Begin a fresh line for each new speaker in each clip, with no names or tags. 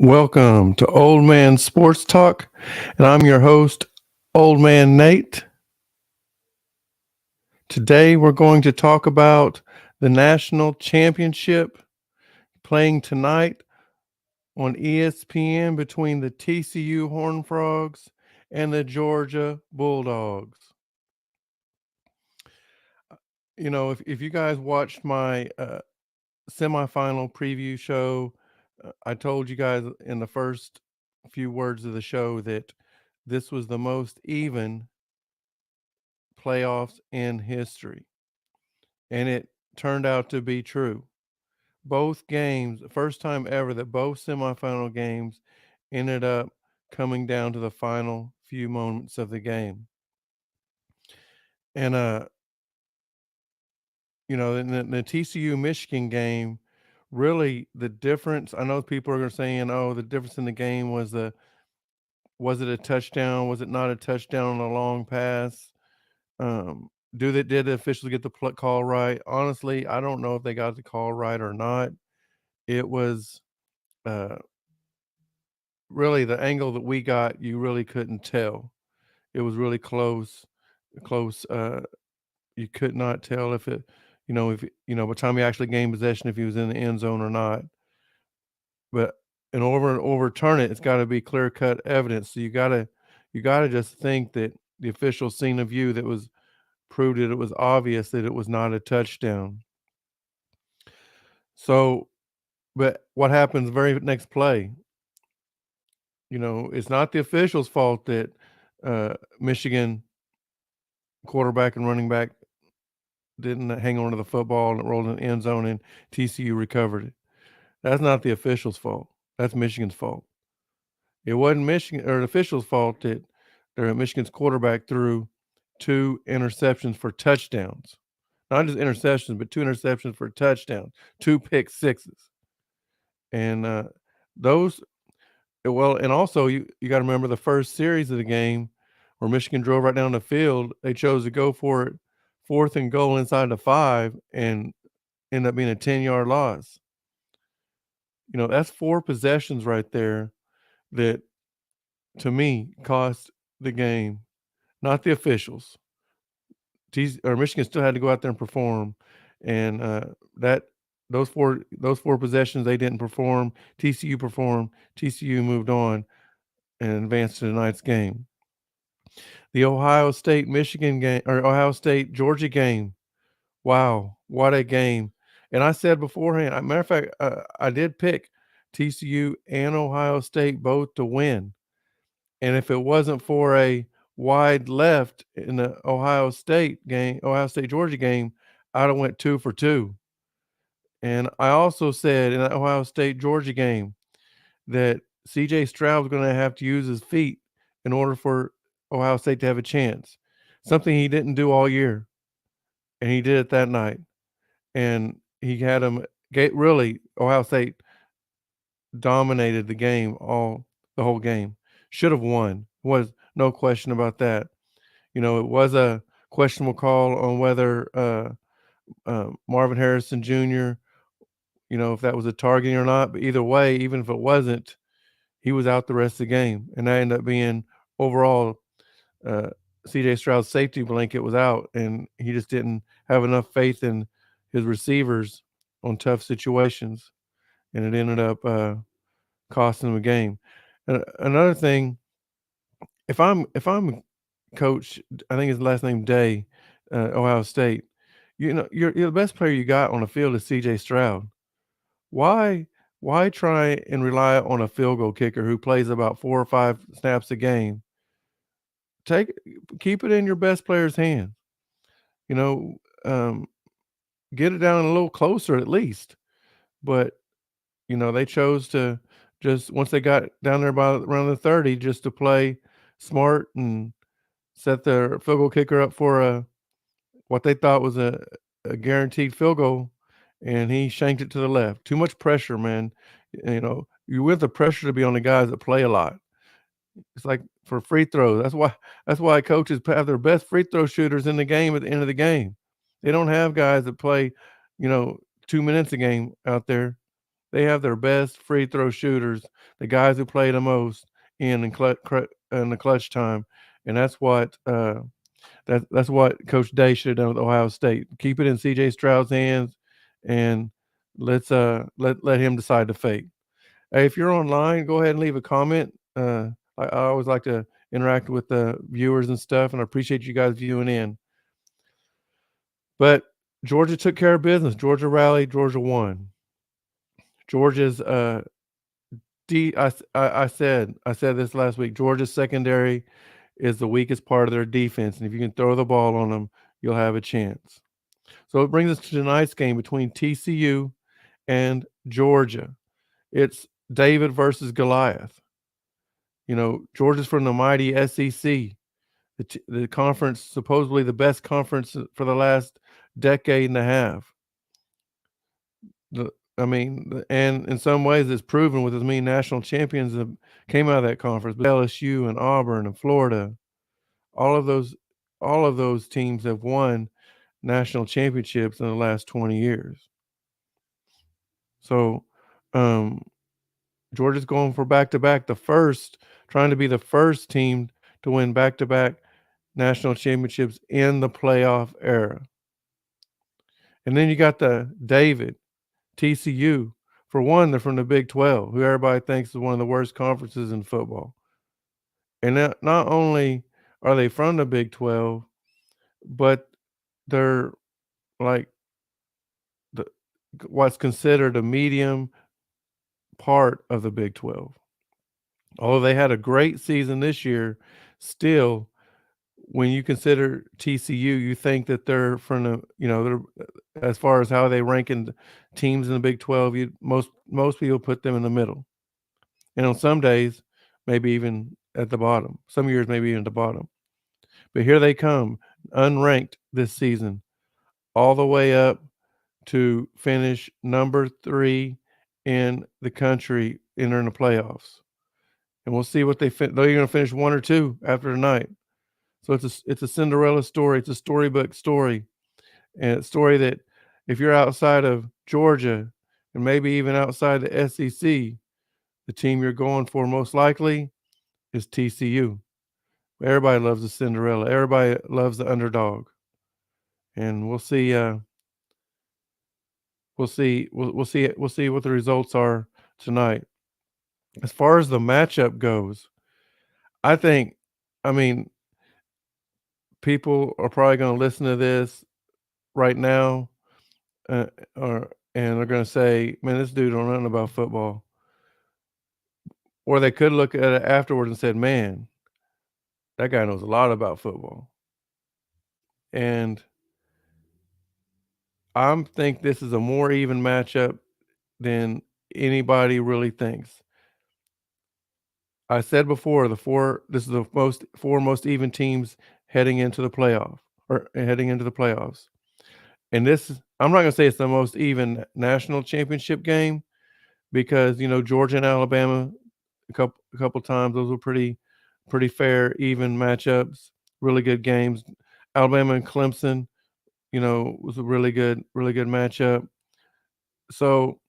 Welcome to Old Man Sports Talk, and I'm your host, Old Man Nate. Today we're going to talk about the national championship playing tonight on ESPN between the TCU Horned Frogs and the Georgia Bulldogs. If you guys watched my semifinal preview show, I told you guys in the first few words of the show that this was the most even playoffs in history. And it turned out to be true. Both games, the first time ever that both semifinal games ended up coming down to the final few moments of the game. And in the TCU Michigan game, really the difference, I know people are saying, oh, the difference in the game was was it a touchdown? Was it not a touchdown on a long pass? Um, did the officials get the call right? Honestly, I don't know if they got the call right or not. It was uh, really the angle that we got. You really couldn't tell. It was really close. Close. You could not tell if it, if by the time he actually gained possession, if he was in the end zone or not. But in order to overturn it, it's got to be clear cut evidence. So you gotta just think that the official seen a view that was proved it was obvious that it was not a touchdown. So, but what happens very next play? It's not the officials' fault that Michigan quarterback and running back didn't hang on to the football and it rolled in the end zone and TCU recovered it. That's not the officials' fault. That's Michigan's fault. It wasn't Michigan or the officials' fault that Michigan's quarterback threw two interceptions for touchdowns. Not just interceptions, but two interceptions for touchdowns, two pick sixes. And those well, and also you got to remember the first series of the game where Michigan drove right down the field. They chose to go for it, fourth and goal inside the 5, and ended up being a 10-yard loss. That's 4 possessions right there that, to me, cost the game, not the officials. Michigan still had to go out there and perform, and that those four possessions they didn't perform. TCU performed. TCU moved on and advanced to tonight's game. The Ohio State Michigan game or Ohio State Georgia game. Wow, what a game! And I said beforehand, matter of fact, I did pick TCU and Ohio State both to win. And if it wasn't for a wide left in the Ohio State Georgia game, I'd have went 2 for 2. And I also said in that Ohio State Georgia game that CJ Stroud was going to have to use his feet in order for Ohio State to have a chance. Something he didn't do all year. And he did it that night. And he had him really Ohio State dominated the game the whole game. Should have won. Was no question about that. It was a questionable call on whether Marvin Harrison Jr., if that was a targeting or not. But either way, even if it wasn't, he was out the rest of the game. And that ended up being overall CJ Stroud's safety blanket was out, and he just didn't have enough faith in his receivers on tough situations. And it ended up costing him a game. And another thing, if I'm coach, I think his last name Day, Ohio State. You're the best player you got on the field is C.J. Stroud. Why why try and rely on a field goal kicker who plays about 4 or 5 snaps a game? Take Keep it in your best player's hands. You know, um, get it down a little closer at least. But they chose to just once they got down there by around the 30, just to play smart and set their field goal kicker up for what they thought was a guaranteed field goal, and he shanked it to the left. Too much pressure, man. You want the pressure to be on the guys that play a lot. It's like for free throws. That's why coaches have their best free throw shooters in the game at the end of the game. They don't have guys that play, you know, 2 minutes a game out there. They have their best free throw shooters, the guys who play the most in the clutch time, and that's what Coach Day should have done with Ohio State. Keep it in CJ Stroud's hands, and let him decide the fate. Hey, if you're online, go ahead and leave a comment. I always like to interact with the viewers and stuff, and I appreciate you guys viewing in. But Georgia took care of business. Georgia rallied. Georgia won. Georgia's I said this last week. Georgia's secondary is the weakest part of their defense, and if you can throw the ball on them, you'll have a chance. So it brings us to tonight's game between TCU and Georgia. It's David versus Goliath. You know, Georgia's from the mighty SEC, the conference, supposedly the best conference for the last decade and a half. And in some ways, it's proven with as many national champions that came out of that conference. But LSU and Auburn and Florida, all of those, all of those teams have won national championships in the last 20 years. So, um, Georgia's going for back to back, trying to be the first team to win back to back national championships in the playoff era. And then you got the David, TCU. For one, they're from the Big 12, who everybody thinks is one of the worst conferences in football. And not only are they from the Big 12, but they're like the what's considered a medium part of the Big 12. Although they had a great season this year, still, when you consider TCU, you think that they're from the, they're as far as how they rank in teams in the Big 12, most people put them in the middle. And on some days, maybe even at the bottom. Some years, maybe even at the bottom. But here they come, unranked this season, all the way up to finish number 3 in the country entering the playoffs. And we'll see what they're going to finish 1 or 2 after tonight. So it's a Cinderella story. It's a storybook story, and a story that if you're outside of Georgia and maybe even outside the SEC, the team you're going for most likely is TCU. Everybody loves the Cinderella. Everybody loves the underdog, and we'll see. We'll see what the results are tonight. As far as the matchup goes, I think, I mean, people are probably going to listen to this right now, or and they're going to say, "Man, this dude don't know nothing about football." Or they could look at it afterwards and said, "Man, that guy knows a lot about football." And I think this is a more even matchup than anybody really thinks. I said before, this is the four most even teams heading into the playoff or heading into the playoffs. And I'm not going to say it's the most even national championship game because, Georgia and Alabama a couple times, those were pretty fair, even matchups, really good games. Alabama and Clemson, was a really good matchup. So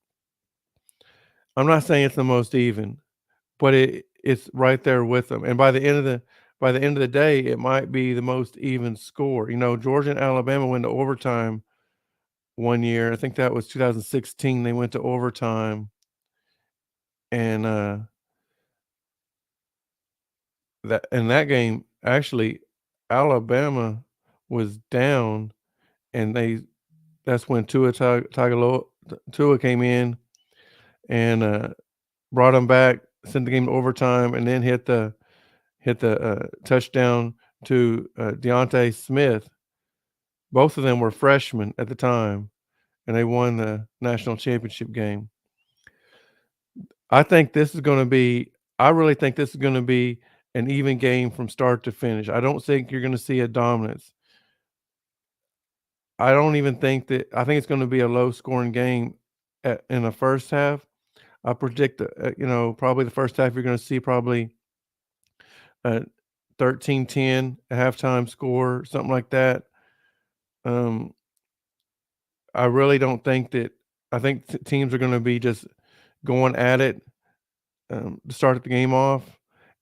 I'm not saying it's the most even, but it's right there with them. And by the end of the day, it might be the most even score. Georgia and Alabama went to overtime one year. I think that was 2016. They went to overtime, and that in that game, actually, Alabama was down, and that's when Tua came in and brought them back, sent the game to overtime, and then hit the touchdown to Deontay Smith. Both of them were freshmen at the time, and they won the national championship game. I think this is going to be. I really think this is going to be an even game from start to finish. I don't think you're going to see a dominance. I don't even think that. I think it's going to be a low scoring game in the first half. I predict, probably the first half you're going to see probably 13-10 halftime score, something like that. Um, I really don't think that. I think teams are going to be just going at it to start the game off.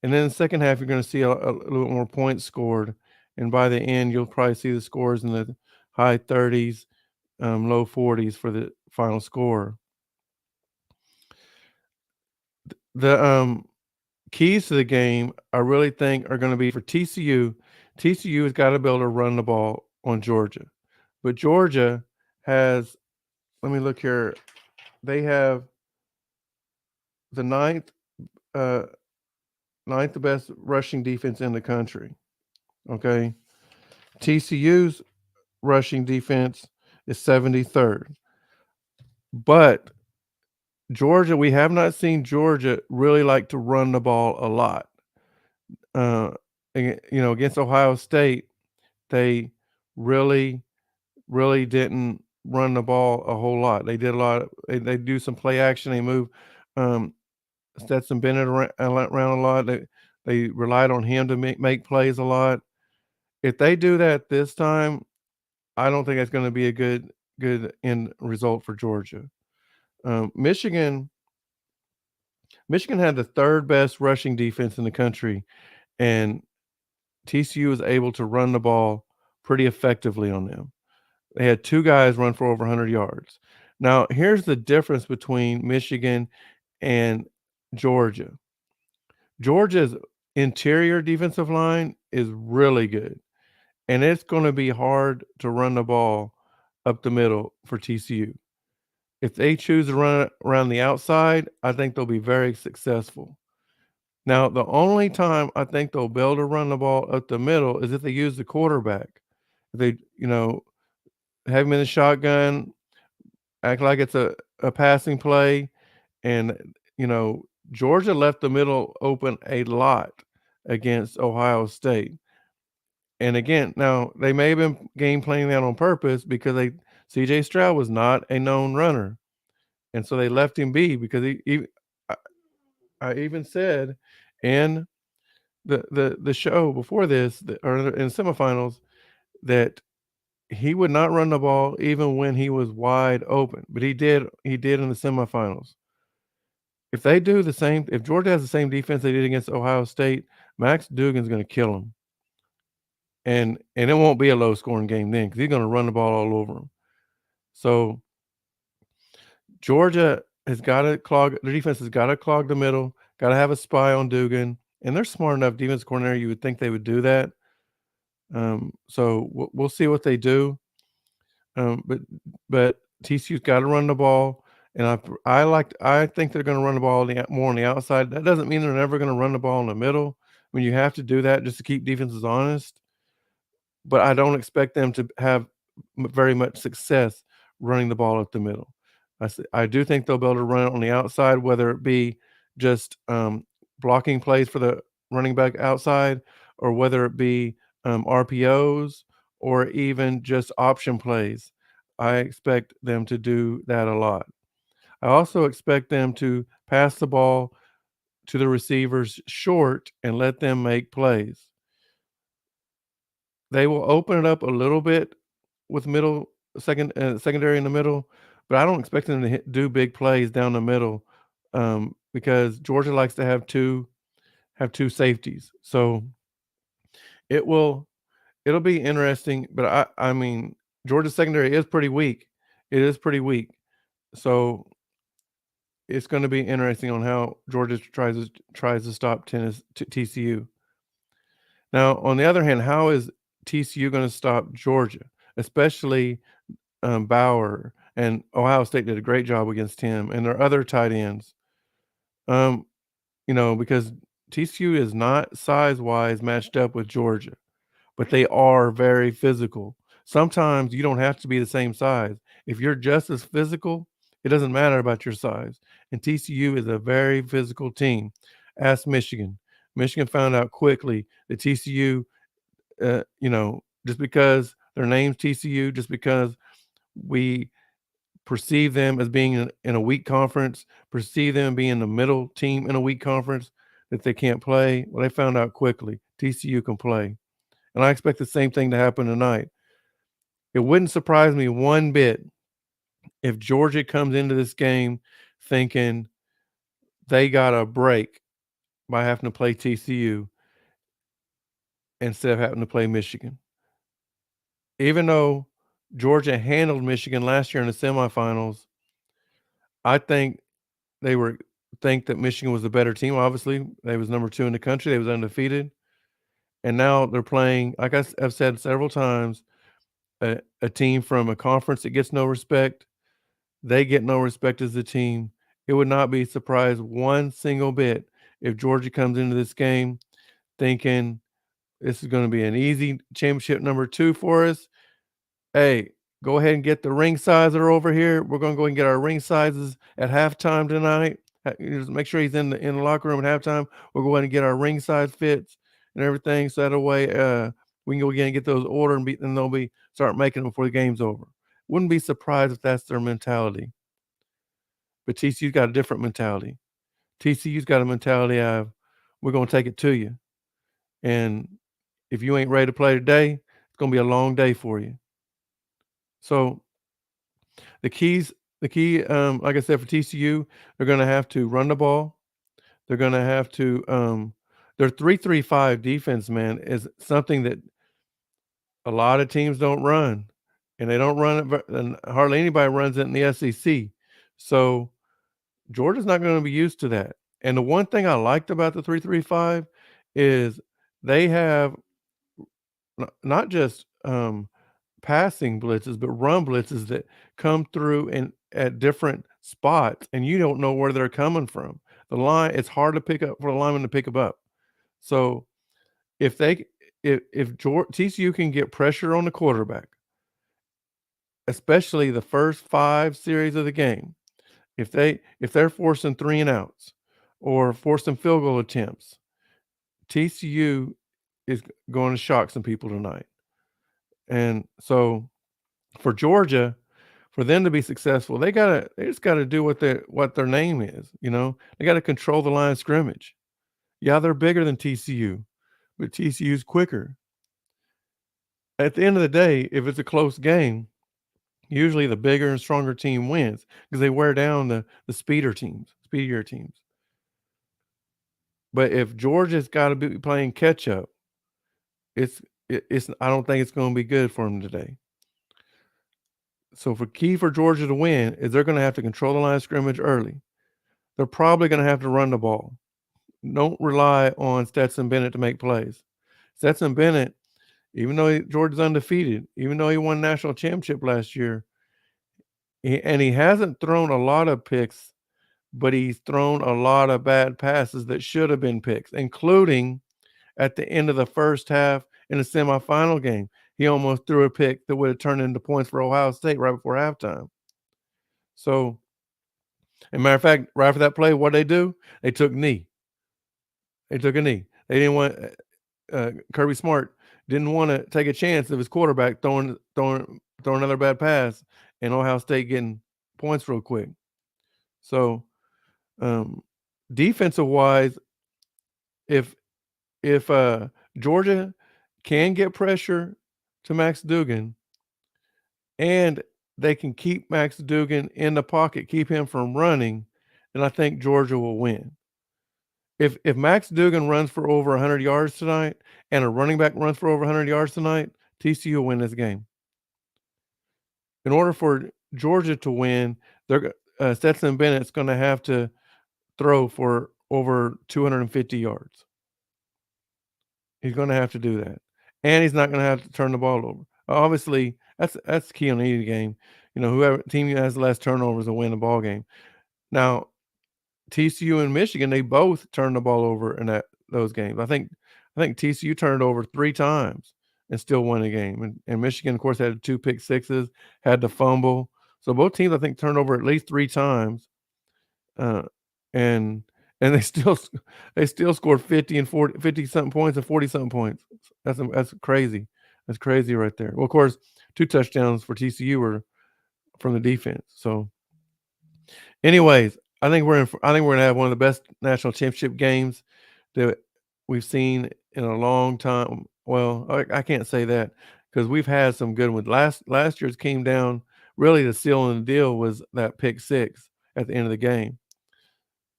And then in the second half, you're going to see a little bit more points scored. And by the end, you'll probably see the scores in the high 30s, low 40s for the final score. The keys to the game, I really think, are going to be for TCU. TCU has got to be able to run the ball on Georgia. But Georgia has, let me look here, they have the uh, ninth best rushing defense in the country. Okay. TCU's rushing defense is 73rd. But Georgia, we have not seen Georgia really like to run the ball a lot. Uh, against Ohio State, they really, really didn't run the ball a whole lot. They did a lot. They do some play action. They move um, Stetson Bennett around a lot. They relied on him to make plays a lot. If they do that this time, I don't think that's going to be a good end result for Georgia. Michigan had the third best rushing defense in the country, and TCU was able to run the ball pretty effectively on them. They had two guys run for over 100 yards. Now, here's the difference between Michigan and Georgia. Georgia's interior defensive line is really good, and it's going to be hard to run the ball up the middle for TCU. If they choose to run it around the outside, I think they'll be very successful. Now, the only time I think they'll be able to run the ball up the middle is if they use the quarterback. If they, have him in the shotgun, act like it's a passing play, and Georgia left the middle open a lot against Ohio State. And again, now they may have been game planning that on purpose because CJ Stroud was not a known runner. And so they left him be because I, I even said in the show before this, or in semifinals, that he would not run the ball even when he was wide open, but he did in the semifinals. If they do the same, if Georgia has the same defense they did against Ohio State, Max Duggan's going to kill him, and it won't be a low scoring game then because he's going to run the ball all over him. So Georgia has got to clog their defense has got to clog the middle, got to have a spy on Duggan, and they're smart enough defense coordinator. You would think they would do that. So we'll see what they do. But TCU's got to run the ball, and I think they're going to run the ball more on the outside. That doesn't mean they're never going to run the ball in the middle. I mean, you have to do that just to keep defenses honest. But I don't expect them to have very much success running the ball up the middle. I do think they'll be able to run it on the outside, whether it be just blocking plays for the running back outside, or whether it be RPOs, or even just option plays. I expect them to do that a lot. I also expect them to pass the ball to the receivers short and let them make plays. They will open it up a little bit with secondary in the middle, but I don't expect them to do big plays down the middle, because Georgia likes to have two safeties. So it will it'll be interesting, but I mean, Georgia's secondary is pretty weak. It is pretty weak. So it's going to be interesting on how Georgia tries to stop TCU. Now, on the other hand, how is TCU going to stop Georgia, especially Bauer? And Ohio State did a great job against him and their other tight ends. Because TCU is not size-wise matched up with Georgia, but they are very physical. Sometimes you don't have to be the same size. If you're just as physical, it doesn't matter about your size. And TCU is a very physical team. Ask Michigan. Michigan found out quickly that TCU, just because their name's TCU, just because we perceive them as being in a weak conference, perceive them being the middle team in a weak conference, that they can't play. Well, they found out quickly TCU can play. And I expect the same thing to happen tonight. It wouldn't surprise me one bit if Georgia comes into this game thinking they got a break by having to play TCU instead of having to play Michigan. Even though Georgia handled Michigan last year in the semifinals, I they were think that Michigan was the better team. Obviously, they was number 2 in the country. They was undefeated, and now they're playing, like I've said several times, a team from a conference that gets no respect. They get no respect as a team. It would not be surprised one single bit if Georgia comes into this game thinking this is gonna be an easy championship number 2 for us. Hey, go ahead and get the ring sizer over here. We're gonna go and get our ring sizes at halftime tonight. Just make sure he's in the locker room at halftime. We'll go ahead and get our ring size fits and everything, so that way we can go again and get those ordered and they'll be start making them before the game's over. Wouldn't be surprised if that's their mentality. But TCU's got a different mentality. TCU's got a mentality of we're gonna take it to you. And if you ain't ready to play today, it's gonna be a long day for you. So the keys the key, like I said, for TCU, they're gonna have to run the ball. They're gonna have to, their 3-3-5 defense, man, is something that a lot of teams don't run, and they don't run it and hardly anybody runs it in the SEC. So, Georgia's not gonna be used to that. And the one thing I liked about the 3-3-5 is they have not just, passing blitzes, but run blitzes that come through and at different spots, and you don't know where they're coming from. The line, it's hard to pick up for the lineman to pick them up. So if they if TCU can get pressure on the quarterback, especially the first 5 series of the game, if they're forcing 3 and outs or forcing field goal attempts, TCU is going to shock some people tonight. And so for Georgia, for them to be successful, they just gotta do what their name is, you know? They gotta control the line of scrimmage. Yeah, they're bigger than TCU, but TCU's quicker. At the end of the day, if it's a close game, usually the bigger and stronger team wins because they wear down the speedier teams. But if Georgia's gotta be playing catch up, it's I don't think it's gonna be good for them today. So for key for Georgia to win is they're gonna have to control the line of scrimmage early. They're probably gonna have to run the ball. Don't rely on Stetson Bennett to make plays. Stetson Bennett, even though Georgia's undefeated, even though he won national championship last year, he hasn't thrown a lot of picks, but he's thrown a lot of bad passes that should have been picks, including at the end of the first half in the semifinal game. He almost threw a pick that would have turned into points for Ohio State right before halftime. So, as a matter of fact, right after that play, what they do? They took knee. They took a knee. They didn't want Kirby Smart didn't want to take a chance of his quarterback throwing another bad pass and Ohio State getting points real quick. So, um, defensive wise, if Georgia can get pressure to Max Duggan and they can keep Max Duggan in the pocket, keep him from running, then I think Georgia will win. If Max Duggan runs for over 100 yards tonight and a running back runs for over 100 yards tonight, TCU will win this game. In order for Georgia to win, Stetson Bennett's gonna have to throw for over 250 yards. He's gonna have to do that, and he's not gonna have to turn the ball over. Obviously, that's key on any game. You know, whoever team has the less turnovers will win the ball game. Now, TCU and Michigan, they both turned the ball over in those games. I think TCU turned over 3 times and still won a game, and Michigan, of course, had 2 pick sixes, had the fumble. So both teams, I think, turned over at least 3 times, uh, and they still scored 50 and 40 50 something points and 40 something points. That's crazy. That's crazy right there. Well, of course, 2 touchdowns for TCU were from the defense. So anyways, I think we're gonna have one of the best national championship games that we've seen in a long time. Well, I can't say that because we've had some good ones. Last year's came down really the seal in the deal was that pick six at the end of the game.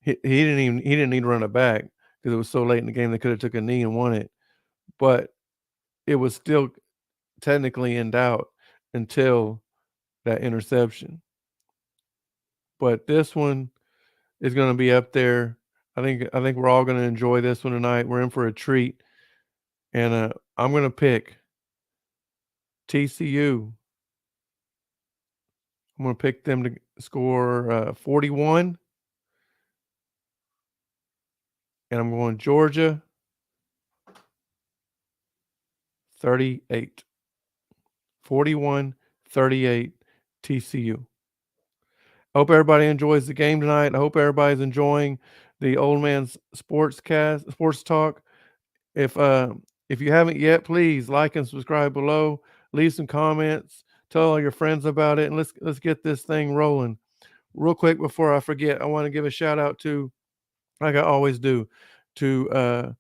He didn't need to run it back because it was so late in the game, they coulda took a knee and won it, but it was still technically in doubt until that interception. But this one is gonna be up there. I think we're all gonna enjoy this one tonight. We're in for a treat, and, I'm gonna pick TCU. I'm gonna pick them to score, 41, and I'm going Georgia 38. 41-38 TCU. Hope everybody enjoys the game tonight. I hope everybody's enjoying the Old Man's Sports Talk. If you haven't yet, please like and subscribe below. Leave some comments. Tell all your friends about it, and let's get this thing rolling. Real quick before I forget, I want to give a shout out to, like I always do, to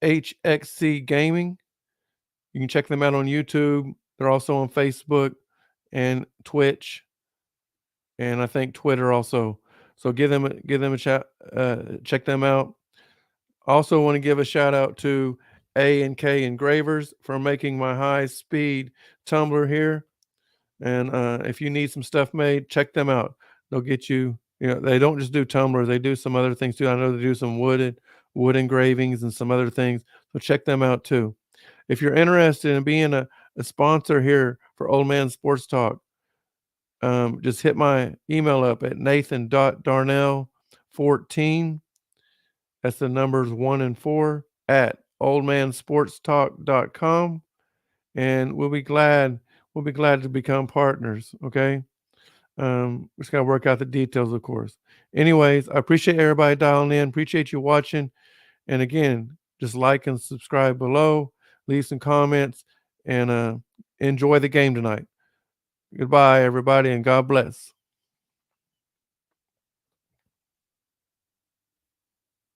HXC Gaming. You can check them out on YouTube. They're also on Facebook and Twitch, and I think Twitter also. So give them a chat. Check them out. Also, want to give a shout out to A&K Engravers for making my high speed tumbler here. And if you need some stuff made, check them out. They'll get you. You know, they don't just do tumblers; they do some other things too. I know they do some wood engravings and some other things. So check them out too. If you're interested in being a sponsor here for Old Man Sports Talk, just hit my email up at nathan.darnell14. That's the numbers 1 and 4 at oldmansportstalk.com. And we'll be glad to become partners. Okay. We just got to work out the details, of course. Anyways, I appreciate everybody dialing in. Appreciate you watching. And again, just like and subscribe below, leave some comments, and enjoy the game tonight. Goodbye, everybody, and God bless.